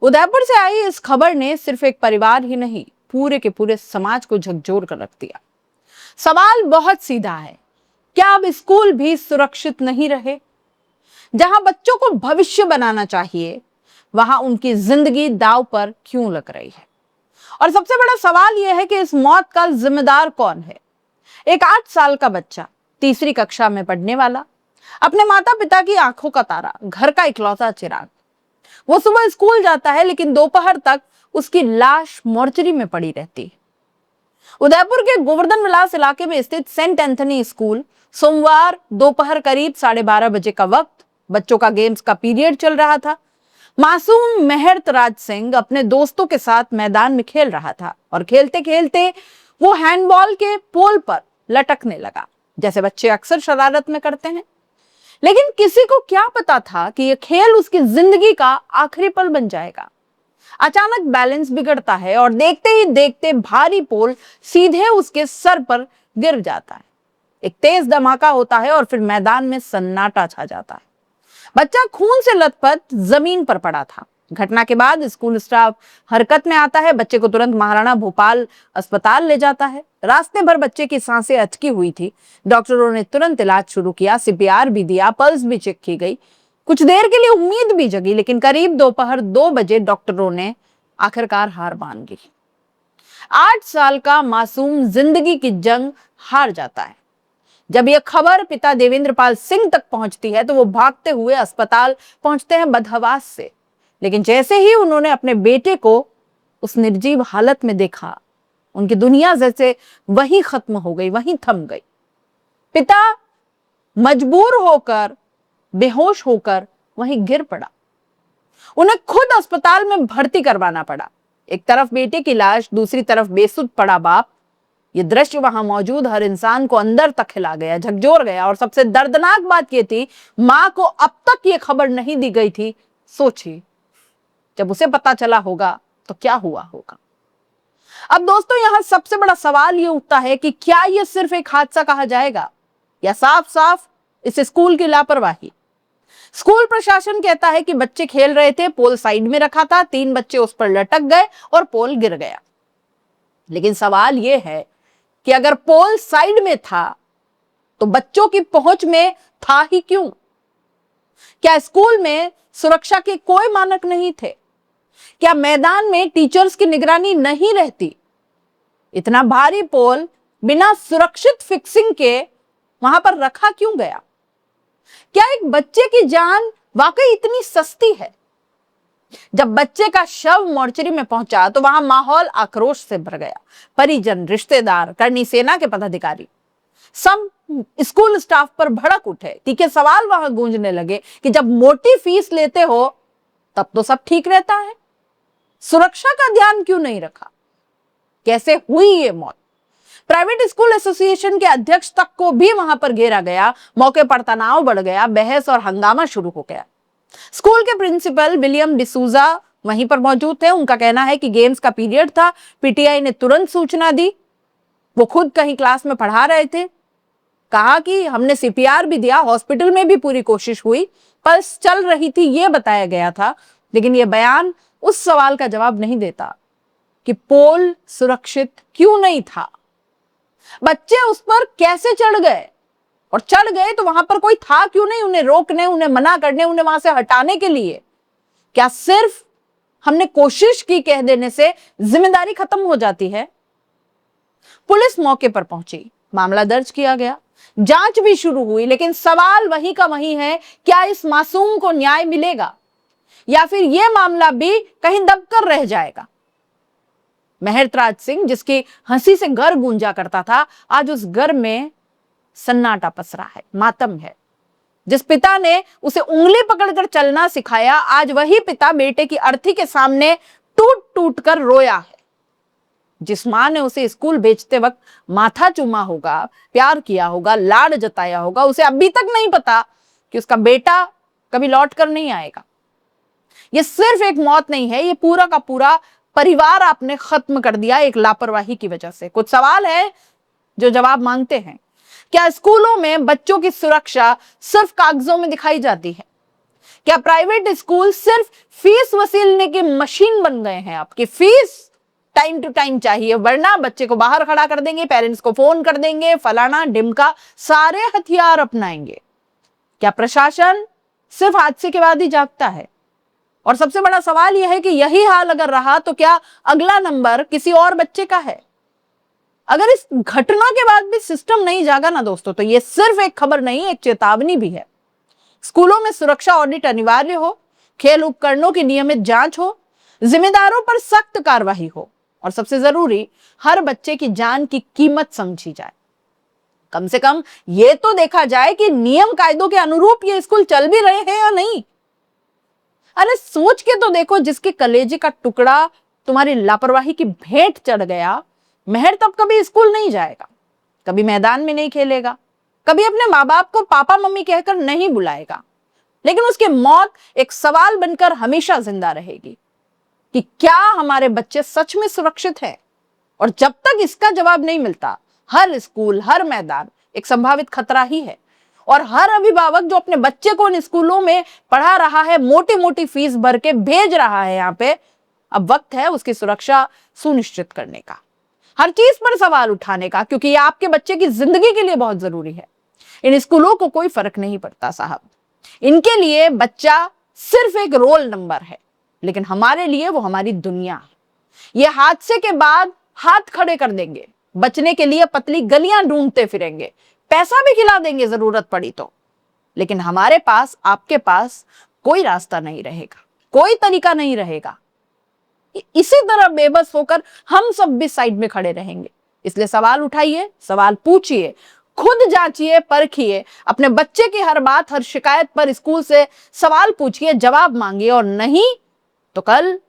उदयपुर से आई इस खबर ने सिर्फ एक परिवार ही नहीं, पूरे के पूरे समाज को झकझोर कर रख दिया। सवाल बहुत सीधा है, क्या अब स्कूल भी सुरक्षित नहीं रहे? जहां बच्चों को भविष्य बनाना चाहिए, वहां उनकी जिंदगी दांव पर क्यों लग रही है? और सबसे बड़ा सवाल यह है कि इस मौत का जिम्मेदार कौन है? एक 8 साल का बच्चा, तीसरी कक्षा में पढ़ने वाला, अपने माता पिता की आंखों का तारा, घर का इकलौता चिराग। वो सुबह स्कूल जाता है, लेकिन दोपहर तक उसकी लाश मोर्चरी में पड़ी रहती है। उदयपुर के गोवर्धन विलास इलाके में स्थित सेंट एंथनी स्कूल, सोमवार दोपहर करीब 12:30 बजे का वक्त, बच्चों का गेम्स का पीरियड चल रहा था। मासूम मेहरतराज सिंह अपने दोस्तों के साथ मैदान में खेल रहा था और खेलते खेलते वो हैंडबॉल के पोल पर लटकने लगा, जैसे बच्चे अक्सर शरारत में करते हैं। लेकिन किसी को क्या पता था कि यह खेल उसकी जिंदगी का आखिरी पल बन जाएगा। अचानक बैलेंस बिगड़ता है और देखते ही देखते भारी पोल सीधे उसके सर पर गिर जाता है। एक तेज धमाका होता है और फिर मैदान में सन्नाटा छा जाता है। बच्चा खून से लथपथ जमीन पर पड़ा था। घटना के बाद स्कूल स्टाफ हरकत में आता है, बच्चे को तुरंत महाराणा भोपाल अस्पताल ले जाता है। रास्ते भर बच्चे की सांसें अटकी हुई थी। डॉक्टरों ने तुरंत इलाज शुरू किया, सीपीआर भी दिया, पल्स भी चेक की गई। कुछ देर के लिए उम्मीद भी जगी, लेकिन करीब दोपहर 2 बजे डॉक्टरों ने आखिरकार हार मान ली। 8 साल का मासूम जिंदगी की जंग हार जाता है। जब यह खबर पिता देवेंद्र पाल सिंह तक पहुंचती है तो वो भागते हुए अस्पताल पहुंचते हैं बदहवास से। लेकिन जैसे ही उन्होंने अपने बेटे को उस निर्जीव हालत में देखा, उनकी दुनिया जैसे वहीं खत्म हो गई, वहीं थम गई। पिता मजबूर होकर, बेहोश होकर वहीं गिर पड़ा। उन्हें खुद अस्पताल में भर्ती करवाना पड़ा। एक तरफ बेटे की लाश, दूसरी तरफ बेसुध पड़ा बाप। ये दृश्य वहां मौजूद हर इंसान को अंदर तक हिला गया, झकझोर गया। और सबसे दर्दनाक बात यह थी, मां को अब तक ये खबर नहीं दी गई थी। सोचिए, जब उसे पता चला होगा तो क्या हुआ होगा। अब दोस्तों, यहां सबसे बड़ा सवाल ये उठता है कि क्या यह सिर्फ एक हादसा कहा जाएगा या साफ साफ इस स्कूल की लापरवाही। स्कूल प्रशासन कहता है कि बच्चे खेल रहे थे, पोल साइड में रखा था, 3 बच्चे उस पर लटक गए और पोल गिर गया। लेकिन सवाल यह है कि अगर पोल साइड में था तो बच्चों की पहुंच में था ही क्यों? क्या स्कूल में सुरक्षा के कोई मानक नहीं थे? क्या मैदान में टीचर्स की निगरानी नहीं रहती? इतना भारी पोल बिना सुरक्षित फिक्सिंग के वहां पर रखा क्यों गया? क्या एक बच्चे की जान वाकई इतनी सस्ती है? जब बच्चे का शव मोर्चरी में पहुंचा तो वहां माहौल आक्रोश से भर गया। परिजन, रिश्तेदार, करनी सेना के पदाधिकारी, सब स्कूल स्टाफ पर भड़क उठे। तीखे सवाल वहां गूंजने लगे कि जब मोटी फीस लेते हो तब तो सब ठीक रहता है, सुरक्षा का ध्यान क्यों नहीं रखा? कैसे हुई ये मौत? प्राइवेट स्कूल एसोसिएशन के अध्यक्ष तक को भी वहां पर घेरा गया। मौके पर तनाव बढ़ गया, बहस और हंगामा शुरू हो गया। स्कूल के प्रिंसिपल विलियम डिसूजा वहीं पर मौजूद थे। उनका कहना है कि गेम्स का पीरियड था, पीटीआई ने तुरंत सूचना दी। वो खुद कहीं क्लास में पढ़ा रहे थे। कहा कि हमने सीपीआर भी दिया, हॉस्पिटल में भी पूरी कोशिश हुई, पल्स चल रही थी, यह बताया गया था। लेकिन यह बयान उस सवाल का जवाब नहीं देता कि पोल सुरक्षित क्यों नहीं था। बच्चे उस पर कैसे चढ़ गए, और चढ़ गए तो वहां पर कोई था क्यों नहीं उन्हें रोकने, उन्हें मना करने, उन्हें वहां से हटाने के लिए? क्या सिर्फ हमने कोशिश की कह देने से जिम्मेदारी खत्म हो जाती है? पुलिस मौके पर पहुंची, मामला दर्ज किया गया, जांच भी शुरू हुई। लेकिन सवाल वहीं का वहीं है, क्या इस मासूम को न्याय मिलेगा या फिर यह मामला भी कहीं दबकर रह जाएगा? मेहरतराज सिंह, जिसकी हंसी से घर गूंजा करता था, आज उस घर में सन्नाटा पसरा है, मातम है। जिस पिता ने उसे उंगली पकड़कर चलना सिखाया, आज वही पिता बेटे की अर्थी के सामने टूट टूट कर रोया है। जिस मां ने उसे स्कूल भेजते वक्त माथा चूमा होगा, प्यार किया होगा, लाड जताया होगा, उसे अभी तक नहीं पता कि उसका बेटा कभी लौट कर नहीं आएगा। यह सिर्फ एक मौत नहीं है, यह पूरा का पूरा परिवार आपने खत्म कर दिया एक लापरवाही की वजह से। कुछ सवाल है जो जवाब मांगते हैं। क्या स्कूलों में बच्चों की सुरक्षा सिर्फ कागजों में दिखाई जाती है? क्या प्राइवेट स्कूल सिर्फ फीस वसूलने की मशीन बन गए हैं? आपकी फीस टाइम टू टाइम चाहिए, वरना बच्चे को बाहर खड़ा कर देंगे, पेरेंट्स को फोन कर देंगे, फलाना ढिमका सारे हथियार अपनाएंगे। क्या प्रशासन सिर्फ हादसे के बाद ही जागता है? और सबसे बड़ा सवाल यह है कि यही हाल अगर रहा तो क्या अगला नंबर किसी और बच्चे का है? अगर इस घटना के बाद भी सिस्टम नहीं जागा ना दोस्तों, तो ये सिर्फ एक खबर नहीं, एक चेतावनी भी है। स्कूलों में सुरक्षा ऑडिट अनिवार्य हो, खेल उपकरणों की नियमित जांच हो, जिम्मेदारों पर सख्त कार्रवाई हो, और सबसे जरूरी, हर बच्चे की जान की कीमत समझी जाए। कम से कम ये तो देखा जाए कि नियम कायदों के अनुरूप ये स्कूल चल भी रहे हैं या नहीं। अरे सोच के तो देखो, जिसके कलेजे का टुकड़ा तुम्हारी लापरवाही की भेंट चढ़ गया, मेहर तब कभी स्कूल नहीं जाएगा, कभी मैदान में नहीं खेलेगा, कभी अपने माँ बाप को पापा मम्मी कहकर नहीं बुलाएगा, लेकिन उसकी मौत एक सवाल बनकर हमेशा जिंदा रहेगी कि क्या हमारे बच्चे सच में सुरक्षित हैं? और जब तक इसका जवाब नहीं मिलता, हर स्कूल, हर मैदान एक संभावित खतरा ही है। और हर अभिभावक जो अपने बच्चे को इन स्कूलों में पढ़ा रहा है, मोटी मोटी फीस भर के भेज रहा है यहाँ पे, अब वक्त है उसकी सुरक्षा सुनिश्चित करने का, हर चीज पर सवाल उठाने का, क्योंकि ये आपके बच्चे की जिंदगी के लिए बहुत जरूरी है। इन स्कूलों को कोई फर्क नहीं पड़ता साहब, इनके लिए बच्चा सिर्फ एक रोल नंबर है, लेकिन हमारे लिए वो हमारी दुनिया है। ये हादसे के बाद हाथ खड़े कर देंगे, बचने के लिए पतली गलियां ढूंढते फिरेंगे, पैसा भी खिला देंगे जरूरत पड़ी तो, लेकिन हमारे पास, आपके पास कोई रास्ता नहीं रहेगा, कोई तरीका नहीं रहेगा। इसी तरह बेबस होकर हम सब भी साइड में खड़े रहेंगे। इसलिए सवाल उठाइए, सवाल पूछिए, खुद जांचिए, परखिए, अपने बच्चे की हर बात, हर शिकायत पर स्कूल से सवाल पूछिए, जवाब मांगिए, और नहीं तो कल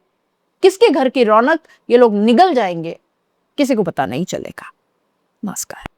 किसके घर की रौनक ये लोग निगल जाएंगे, किसी को पता नहीं चलेगा। नमस्कार।